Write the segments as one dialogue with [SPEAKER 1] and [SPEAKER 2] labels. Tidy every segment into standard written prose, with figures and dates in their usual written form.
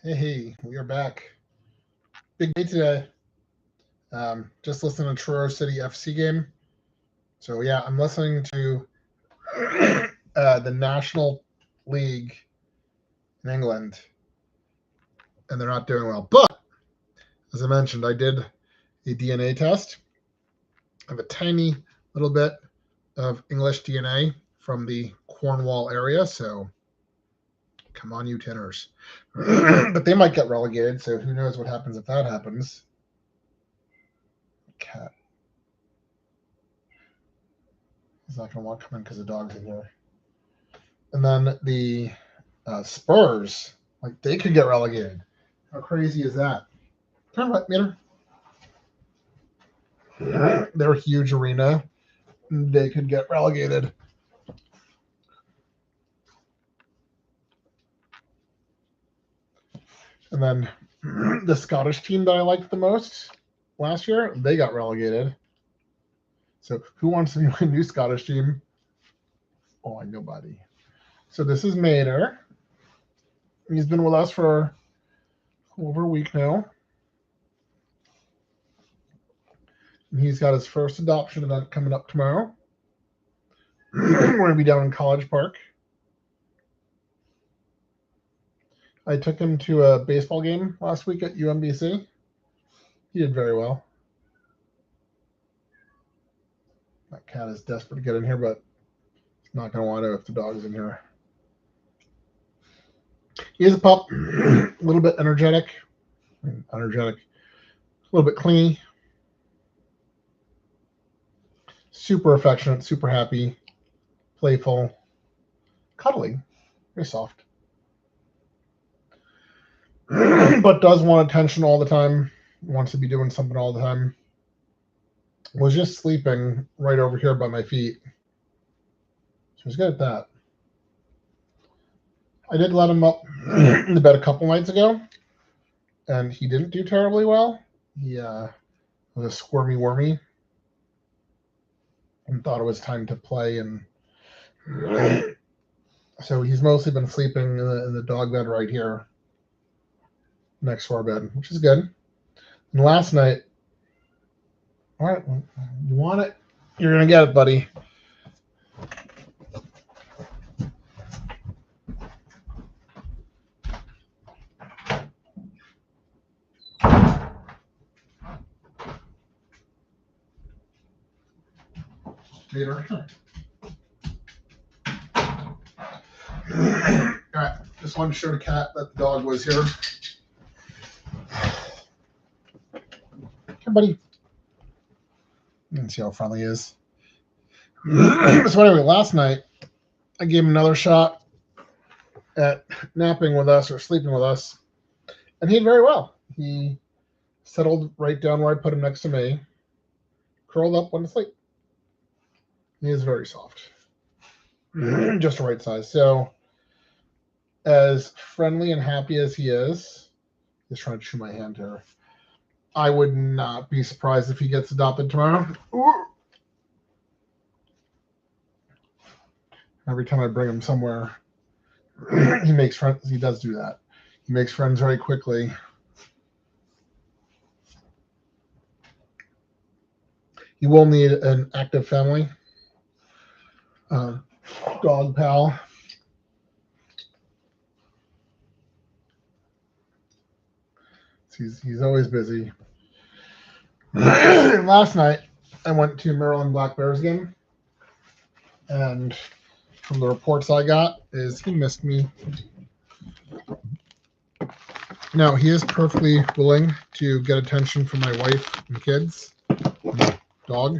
[SPEAKER 1] Hey, we are back. Big day today. Just listening to Truro City FC game. So yeah, I'm listening to the National League in England, and they're not doing well. But as I mentioned, I did a DNA test. I have a tiny little bit of English DNA from the Cornwall area, so come on, you Tinners. But they might get relegated, so who knows what happens if that happens. Cat. He's not going to want to come in because the dog's in here. And then the Spurs, like, they could get relegated. How crazy is that? Turn right, meter. They're a huge arena. They could get relegated. And then the Scottish team that I liked the most last year, they got relegated. So who wants to join a new Scottish team? Oh, nobody. So this is Mater. He's been with us for over a week now. And he's got his first adoption event coming up tomorrow. We're going to be down in College Park. I took him to a baseball game last week at UMBC. He did very well. That cat is desperate to get in here, but he's not going to want to if the dog is in here. He is a pup, a little bit energetic, a little bit clingy, super affectionate, super happy, playful, cuddly, very soft. But does want attention all the time, wants to be doing something all the time. Was just sleeping right over here by my feet. So he's good at that. I did let him up in the bed a couple nights ago, and he didn't do terribly well. He was a squirmy wormy and thought it was time to play, and so he's mostly been sleeping in the dog bed right here next to our bed, which is good. And last night, all right, you want it? You're going to get it, buddy. Later. All right, just wanted to show the cat that the dog was here. Here, buddy. You can see how friendly he is. So anyway, last night, I gave him another shot at napping with us or sleeping with us, and he did very well. He settled right down where I put him next to me, curled up, went to sleep. He is very soft, just the right size. So as friendly and happy as he is, he's trying to chew my hand here. I would not be surprised if he gets adopted tomorrow. Ooh. Every time I bring him somewhere, he makes friends. He does do that. He makes friends very quickly. He will need an active family. Dog pal. He's always busy. Last night, I went to Maryland Black Bears game, and from the reports I got is he missed me. Now, he is perfectly willing to get attention from my wife and kids and dog.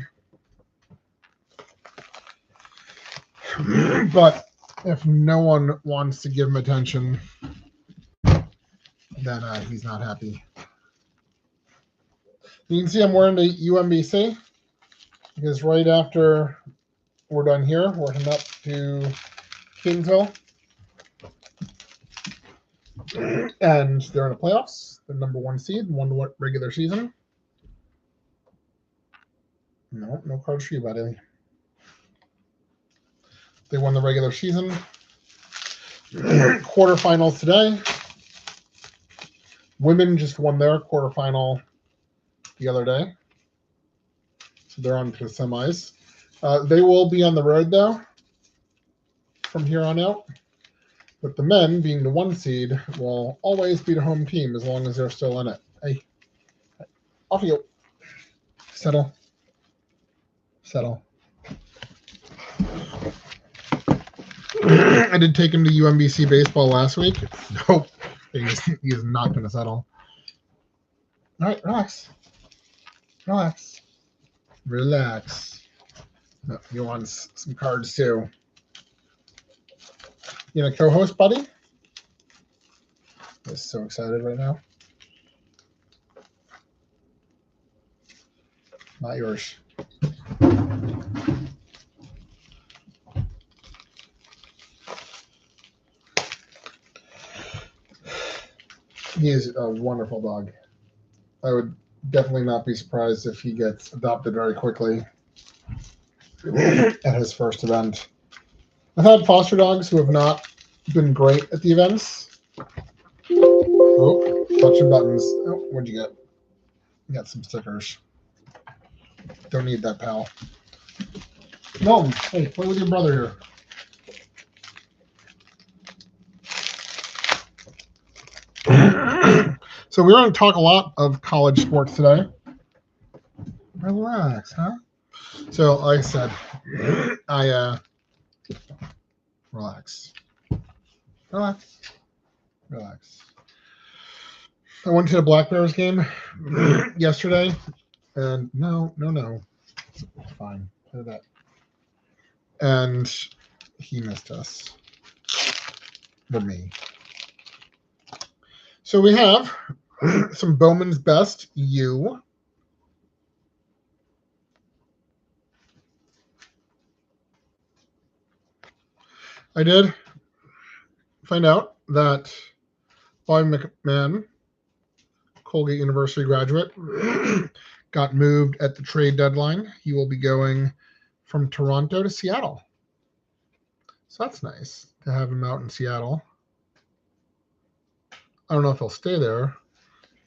[SPEAKER 1] But if no one wants to give him attention, then he's not happy. You can see I'm wearing the UMBC because right after we're done here, we're heading up to Kingsville. And they're in the playoffs. They're number 1 seed, won the regular season. No cards for you, buddy. They won the regular season. Quarterfinals today. Women just won their quarterfinal the other day, so they're on to the semis. They will be on the road, though, from here on out. But the men, being the 1 seed, will always be the home team as long as they're still in it. Hey, off you. Settle. Settle. I did take him to UMBC baseball last week. Nope. He is not going to settle. All right, relax. Relax. Relax. No, he wants some cards, too. You know, co-host, buddy? I'm so excited right now. Not yours. He is a wonderful dog. I would definitely not be surprised if he gets adopted very quickly at his first event. I've had foster dogs who have not been great at the events. Oh, touching buttons. Oh, what'd you get? You got some stickers. Don't need that, pal. No, hey, play with your brother here. So we're going to talk a lot of college sports today. Relax, huh? So, like I said, relax. I went to the Black Bears game yesterday, and no. It's fine. Play that. And he missed us. But me. So we have some Bowman's Best U. I did find out that Bobby McMahon, Colgate University graduate, got moved at the trade deadline. He will be going from Toronto to Seattle. So that's nice to have him out in Seattle. I don't know if he'll stay there.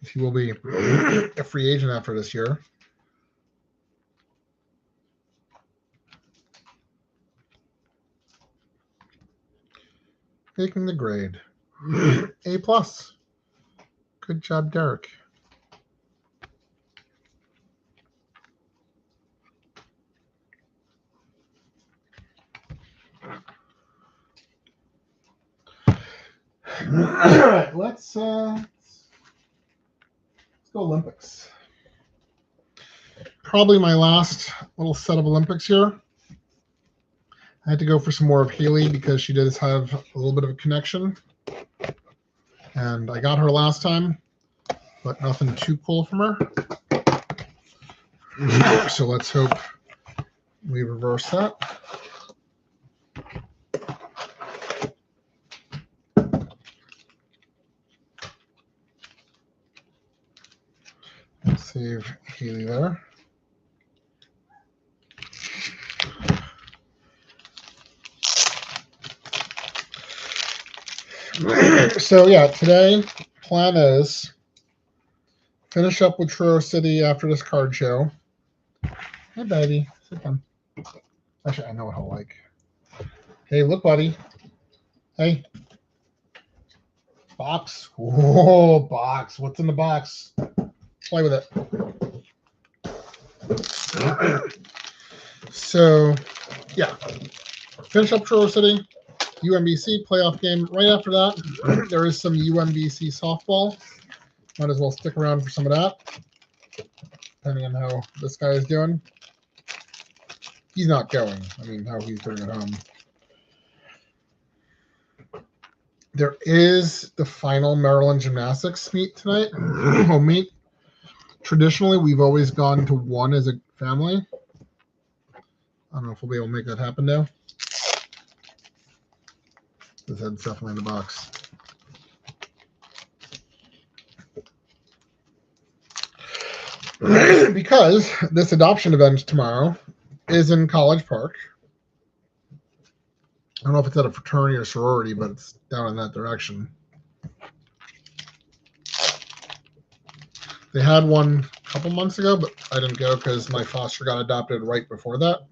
[SPEAKER 1] He will be a free agent after this year. Making the grade. A+. Good job, Derek. All right, let's go Olympics. Probably my last little set of Olympics here. I had to go for some more of Haley because she does have a little bit of a connection. And I got her last time, but nothing too cool from her. So let's hope we reverse that. Let's save Haley there. So yeah, today plan is finish up with Truro City after this card show. Hey, baby, sit down. Actually, I know what he'll like. Hey, look, buddy. Hey, box. Whoa, box. What's in the box? Play with it. So, yeah, finish up Truro City. UMBC playoff game. Right after that, there is some UMBC softball. Might as well stick around for some of that, depending on how this guy is doing. He's not going. I mean, how he's doing at home. There is the final Maryland gymnastics meet tonight. Home meet. Traditionally, we've always gone to one as a family. I don't know if we'll be able to make that happen now. This head's definitely in the box. Because this adoption event tomorrow is in College Park. I don't know if it's at a fraternity or sorority, but it's down in that direction. They had one a couple months ago, but I didn't go because my foster got adopted right before that.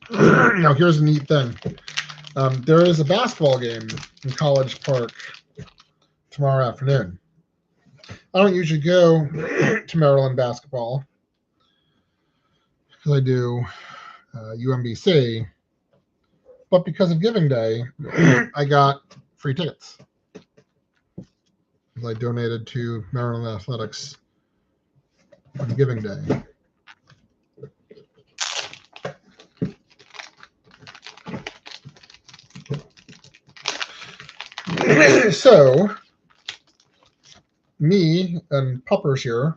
[SPEAKER 1] Now, here's a neat thing. There is a basketball game in College Park tomorrow afternoon. I don't usually go to Maryland basketball because I do UMBC, but because of Giving Day, I got free tickets. I donated to Maryland Athletics on Giving Day. So, me and Puppers here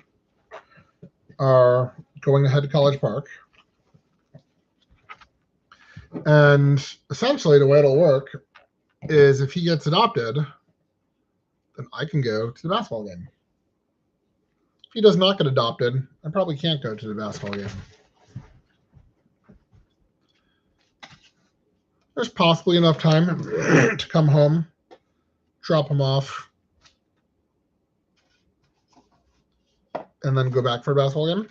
[SPEAKER 1] are going ahead to College Park. And essentially, the way it'll work is if he gets adopted, then I can go to the basketball game. If he does not get adopted, I probably can't go to the basketball game. There's possibly enough time to come home, drop him off, and then go back for a basketball game.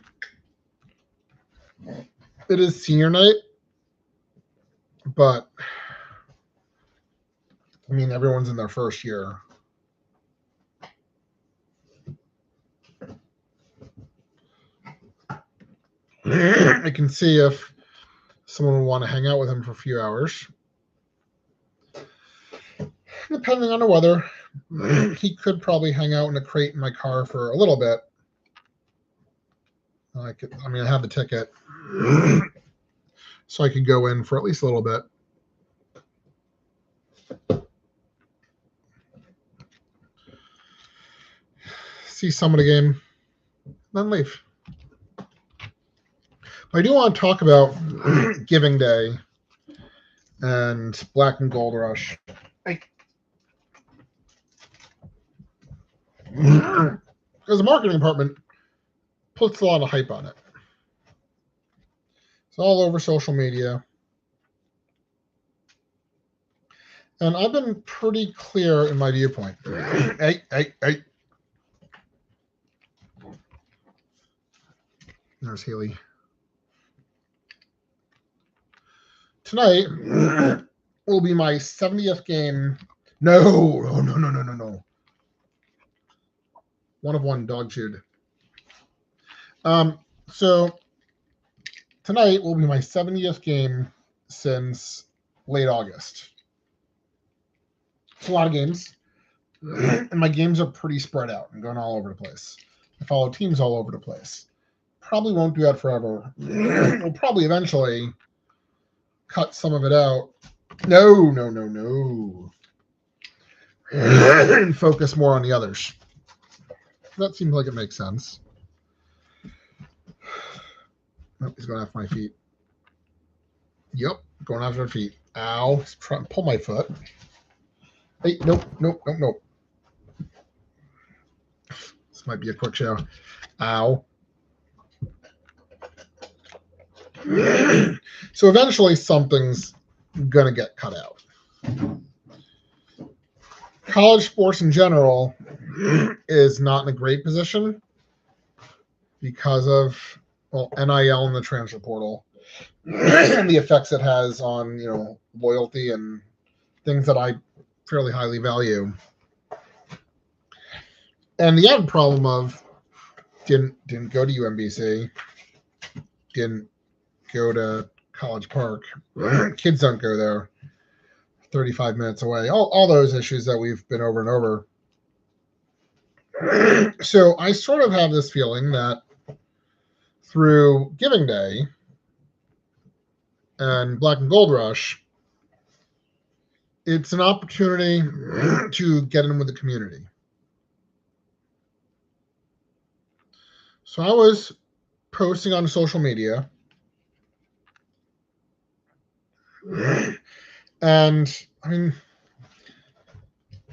[SPEAKER 1] It is senior night, but I mean, everyone's in their first year. I can see if someone would want to hang out with him for a few hours. Depending on the weather, he could probably hang out in a crate in my car for a little bit. I have the ticket, so I could go in for at least a little bit. See some of the game, then leave. I do want to talk about Giving Day and Black and Gold Rush. Because the marketing department puts a lot of hype on it. It's all over social media. And I've been pretty clear in my viewpoint. Hey. There's Haley. Tonight will be my 70th game. No. One of one, dog chewed. So tonight will be my 70th game since late August. It's a lot of games. And my games are pretty spread out and going all over the place. I follow teams all over the place. Probably won't do that forever. We'll probably eventually cut some of it out. No. And focus more on the others. That seems like it makes sense. Oh, he's going after my feet. Yep, going after my feet. Ow. He's trying to pull my foot. Hey, nope. This might be a quick show. Ow. So eventually something's going to get cut out. College sports in general is not in a great position because of NIL and the transfer portal and the effects it has on loyalty and things that I fairly highly value. And the added problem of didn't go to UMBC, didn't go to College Park, kids don't go there, 35 minutes away, all those issues that we've been over and over. So I sort of have this feeling that through Giving Day and Black and Gold Rush, it's an opportunity to get in with the community. So I was posting on social media, and I mean,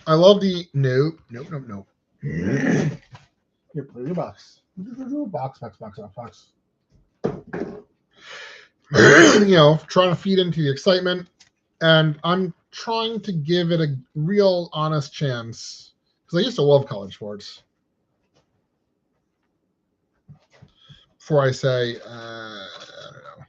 [SPEAKER 1] I love the no. Here, play your box. Box. trying to feed into the excitement, and I'm trying to give it a real honest chance because I used to love college sports. Before I say, I don't know.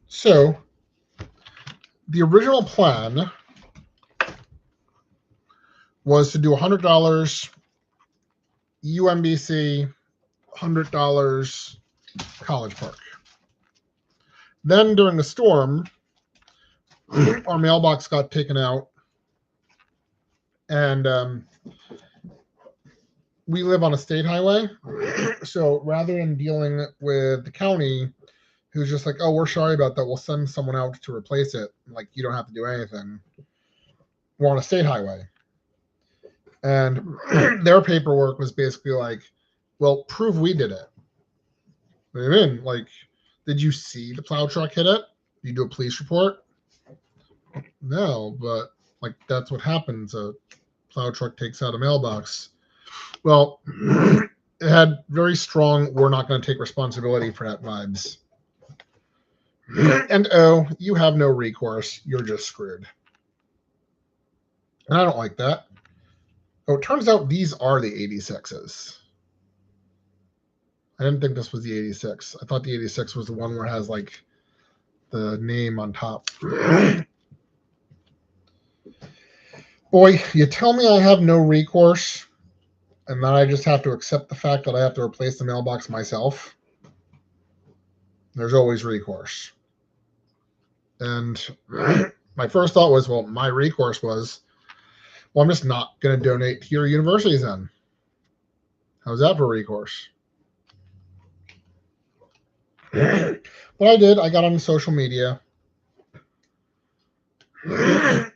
[SPEAKER 1] So, the original plan was to do $100 UMBC, $100 College Park. Then during the storm, our mailbox got taken out, and we live on a state highway. So rather than dealing with the county, who's just like, oh, we're sorry about that, we'll send someone out to replace it. Like, you don't have to do anything. We're on a state highway. And their paperwork was basically like, well, prove we did it. What do you mean? Like, did you see the plow truck hit it? Did you do a police report? No, but like that's what happens. A plow truck takes out a mailbox. Well, it had very strong, we're not going to take responsibility for that vibes. And oh, you have no recourse. You're just screwed. And I don't like that. Oh, it turns out these are the 86s. I didn't think this was the 86. I thought the 86 was the one where it has like the name on top. Boy, you tell me I have no recourse, and then I just have to accept the fact that I have to replace the mailbox myself. There's always recourse. And my first thought was, well, my recourse was, well, I'm just not going to donate to your universities then. How's that for recourse? What I did, I got on social media,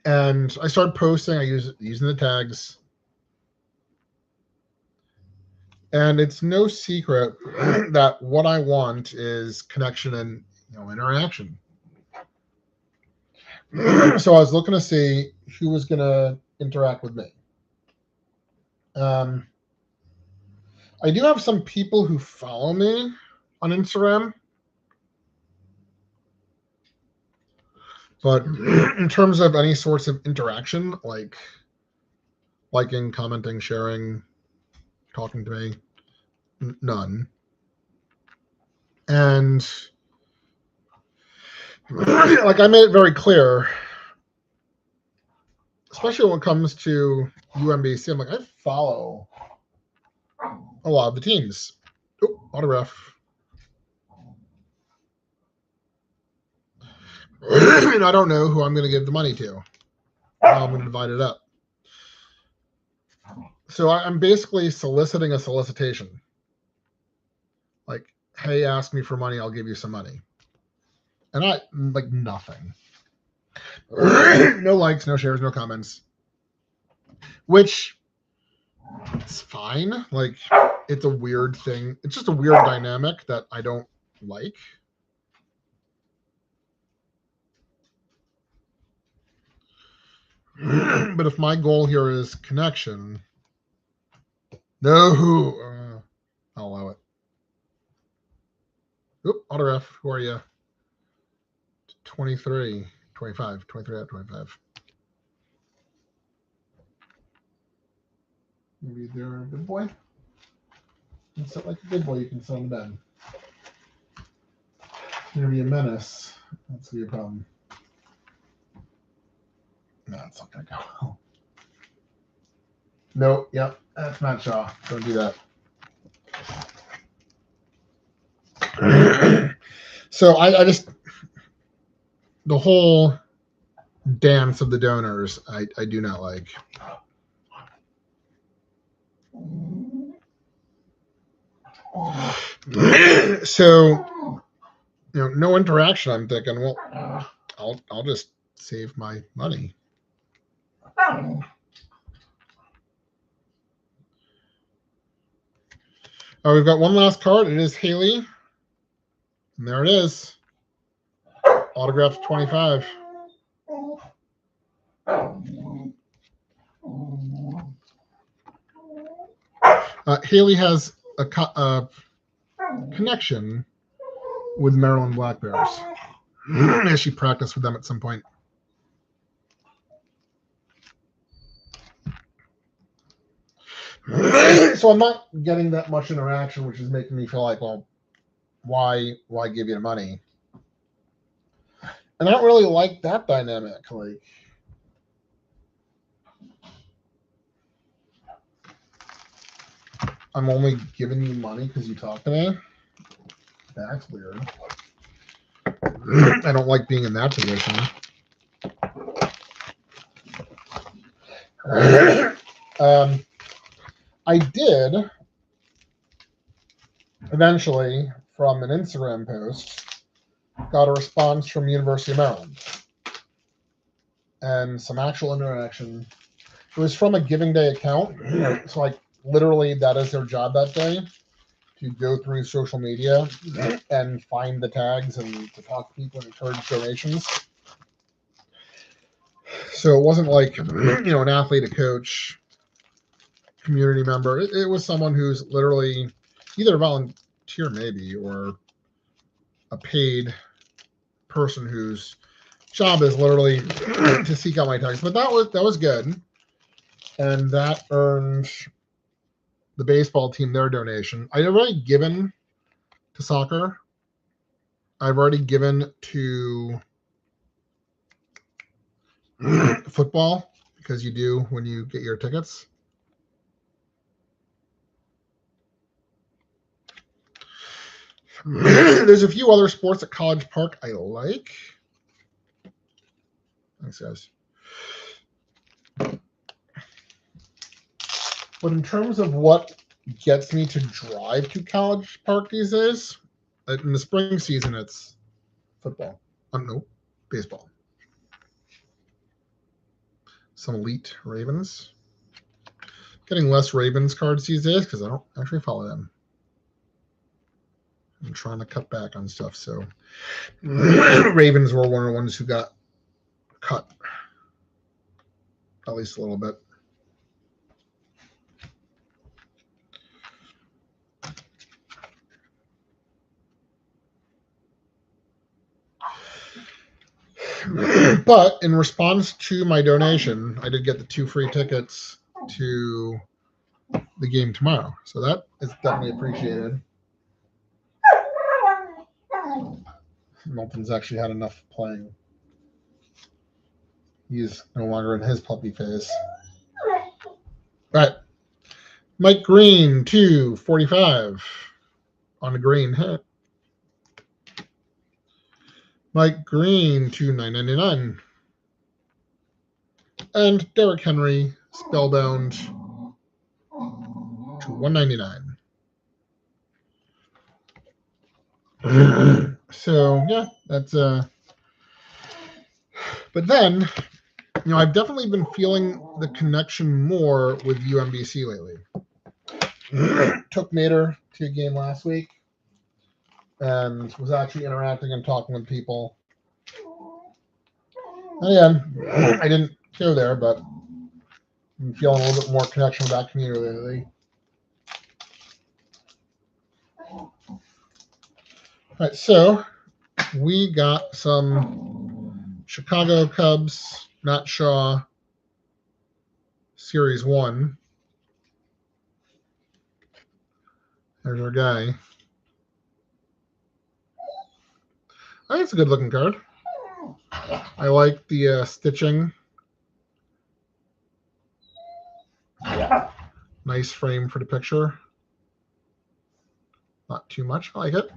[SPEAKER 1] and I started posting. I using the tags, and it's no secret that what I want is connection and interaction. So I was looking to see who was going to interact with me. I do have some people who follow me on Instagram, but in terms of any sorts of interaction, like liking, commenting, sharing, talking to me, none. And like I made it very clear, especially when it comes to UMBC, I'm like, I follow a lot of the teams. Oh, autograph. And I don't know who I'm going to give the money to. I'm going to divide it up. So I'm basically soliciting a solicitation. Like, hey, ask me for money, I'll give you some money. And I, like, nothing. No likes, no shares, no comments. Which, it's fine. Like, it's a weird thing. It's just a weird dynamic that I don't like. But if my goal here is connection, no, I'll allow it. Oop, autograph. Who are you? 23, 25, 23 out of 25. Maybe they're a good boy. You sit like a good boy, you can sit on the bed. You're gonna be a menace. That's gonna be a problem. No, it's not gonna go. No, yep, that's Matt Shaw. Don't do that. So I just, the whole dance of the donors, I do not like. So, no interaction. I'm thinking, well, I'll just save my money. Oh, we've got one last card. It is Haley. And there it is. Autograph 25. Haley has a connection with Maryland Black Bears. As she practiced with them at some point. So I'm not getting that much interaction, which is making me feel like, well, why give you the money? And I don't really like that dynamic. Like, I'm only giving you money because you talk to me. That's weird. I don't like being in that position. I did eventually, from an Instagram post, got a response from University of Maryland and some actual interaction. It was from a Giving Day account. So, like, literally, that is their job that day, to go through social media and find the tags and to talk to people and encourage donations. So it wasn't like, an athlete, a coach, community member. It was someone who's literally either a volunteer maybe or a paid person whose job is literally to seek out my tags. But that was good. And that earned the baseball team their donation. I'd already given to soccer. I've already given to football, because you do when you get your tickets. There's a few other sports at College Park I like. Thanks, guys. But in terms of what gets me to drive to College Park these days, in the spring season, it's football. No, baseball. Some elite Ravens. Getting less Ravens cards these days because I don't actually follow them. I'm trying to cut back on stuff. So Ravens were one of the ones who got cut, at least a little bit. But in response to my donation, I did get the 2 free tickets to the game tomorrow. So that is definitely appreciated. Milton's actually had enough playing. He's no longer in his puppy phase. All right. Mike Green, 245 on a green hit. Mike Green, 2,999. And Derrick Henry, spellbound, to 199. So yeah, that's but then, I've definitely been feeling the connection more with UMBC lately. Took Mater to a game last week and was actually interacting and talking with people. And yeah, I didn't go there, but I'm feeling a little bit more connection with that community lately. All right, so we got some Chicago Cubs, Matt Shaw, Series 1. There's our guy. I think it's a good looking card. I like the stitching. Nice frame for the picture. Not too much. I like it.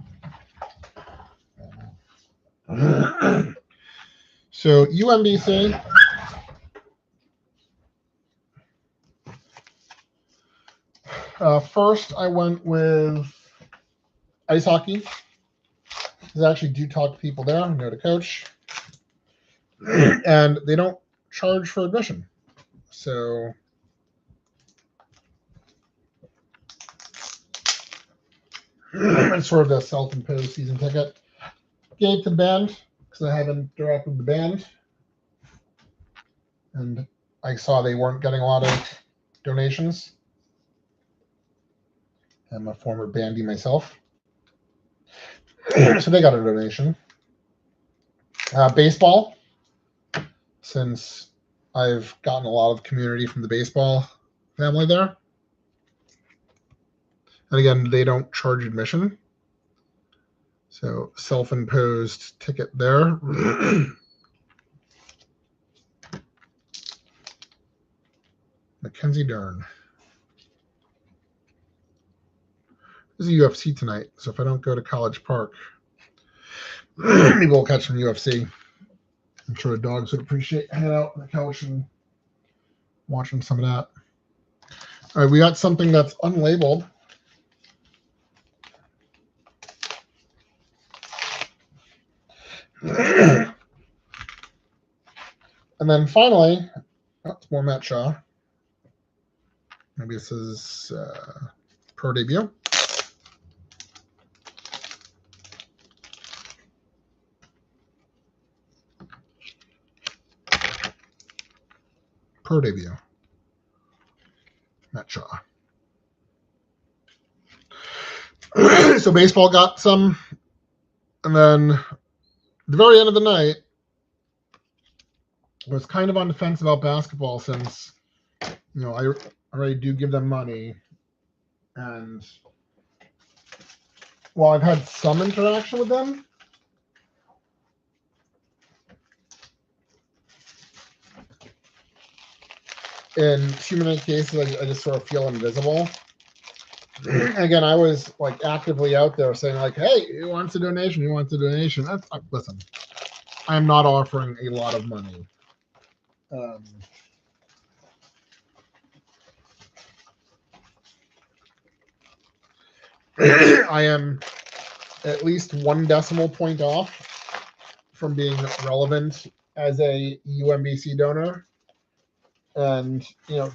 [SPEAKER 1] So UMBC. First, I went with ice hockey. I actually do talk to people there. I know the coach. And they don't charge for admission. So it's sort of a self-imposed season ticket. Gave to the band because I haven't interacted with the band. And I saw they weren't getting a lot of donations. I'm a former bandy myself. So they got a donation. Baseball, since I've gotten a lot of community from the baseball family there. And again, they don't charge admission. So self-imposed ticket there. Mackenzie Dern. There's a UFC tonight, so if I don't go to College Park, maybe we'll catch some UFC. I'm sure the dogs would appreciate hanging out on the couch and watching some of that. All right, we got something that's unlabeled. And then finally, it's more Matt Shaw. Maybe this is pro debut. Pro debut. Matt Shaw. So baseball got some, and then at the very end of the night, I was kind of on the fence about basketball since, I already do give them money, and while I've had some interaction with them, in too many cases, I just sort of feel invisible. Again, I was like actively out there saying like, "Hey, who wants a donation? Who wants a donation?" Listen, I'm not offering a lot of money. I am at least 1 decimal point off from being relevant as a UMBC donor, and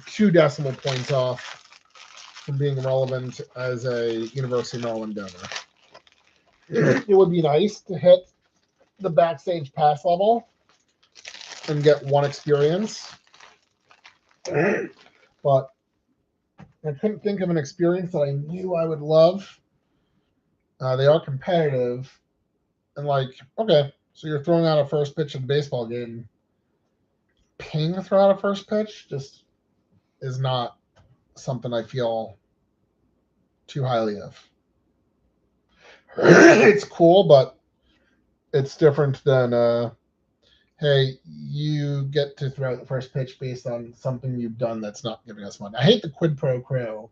[SPEAKER 1] 2 decimal points off from being relevant as a University of Maryland donor. It would be nice to hit the backstage pass level and get 1 experience, but I couldn't think of an experience that I knew I would love. They are competitive, and okay, so you're throwing out a first pitch in a baseball game. Paying to throw out a first pitch just is not something I feel too highly of. It's cool, but it's different than hey, you get to throw out the first pitch based on something you've done that's not giving us money. I hate the quid pro quo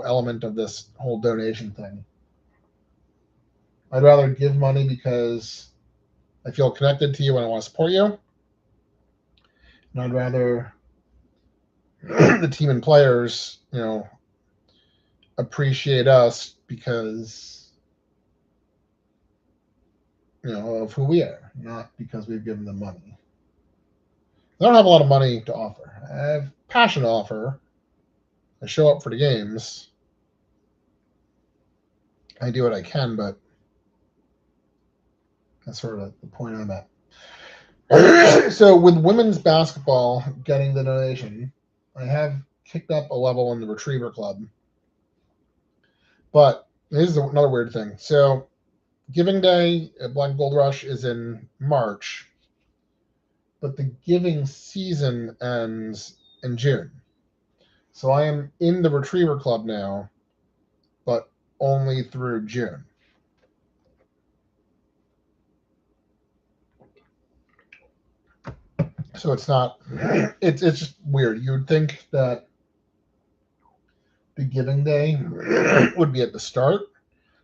[SPEAKER 1] element of this whole donation thing. I'd rather give money because I feel connected to you and I want to support you. And I'd rather the team and players, appreciate us because, of who we are, not because we've given them money. I don't have a lot of money to offer. I have passion to offer. I show up for the games. I do what I can, but that's sort of the point I'm at. So with women's basketball getting the donation, I have kicked up a level in the Retriever Club. But this is another weird thing. So Giving Day at Black Gold Rush is in March, but the giving season ends in June. So I am in the Retriever Club now, but only through June. So it's not, it's just weird. You would think that the Giving Day would be at the start,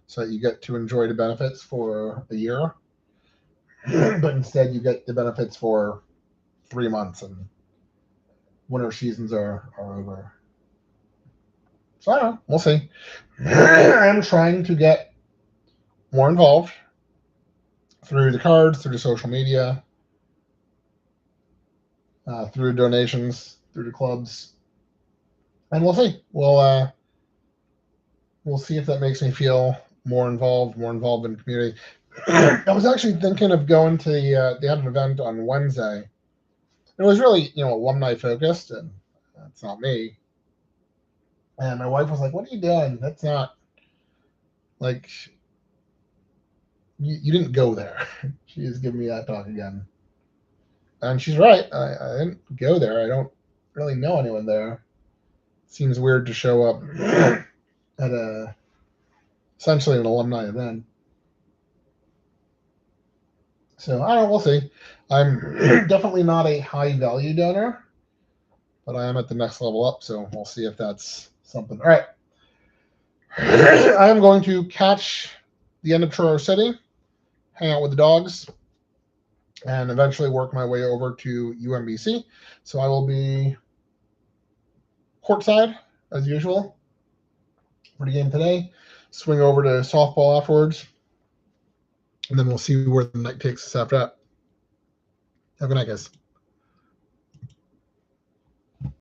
[SPEAKER 1] so that you get to enjoy the benefits for a year. But instead you get the benefits for 3 months and winter seasons are over. So I don't know. We'll see. I'm trying to get more involved through the cards, through the social media, through donations, through the clubs. And we'll see. We'll see if that makes me feel more involved in the community. I was actually thinking of going to they had an event on Wednesday. It was really, alumni focused, and that's not me. And my wife was like, "What are you doing? That's not like you didn't go there." She is giving me that talk again. And she's right. I didn't go there. I don't really know anyone there. Seems weird to show up at essentially an alumni event. So I don't know. We'll see. I'm definitely not a high value donor, but I am at the next level up. So we'll see if that's something. All right. I am going to catch the end of Truro City, hang out with the dogs, and eventually work my way over to UMBC. So I will be courtside as usual for the game today. Swing over to softball afterwards, and then we'll see where the night takes us after that. Have a good night, guys.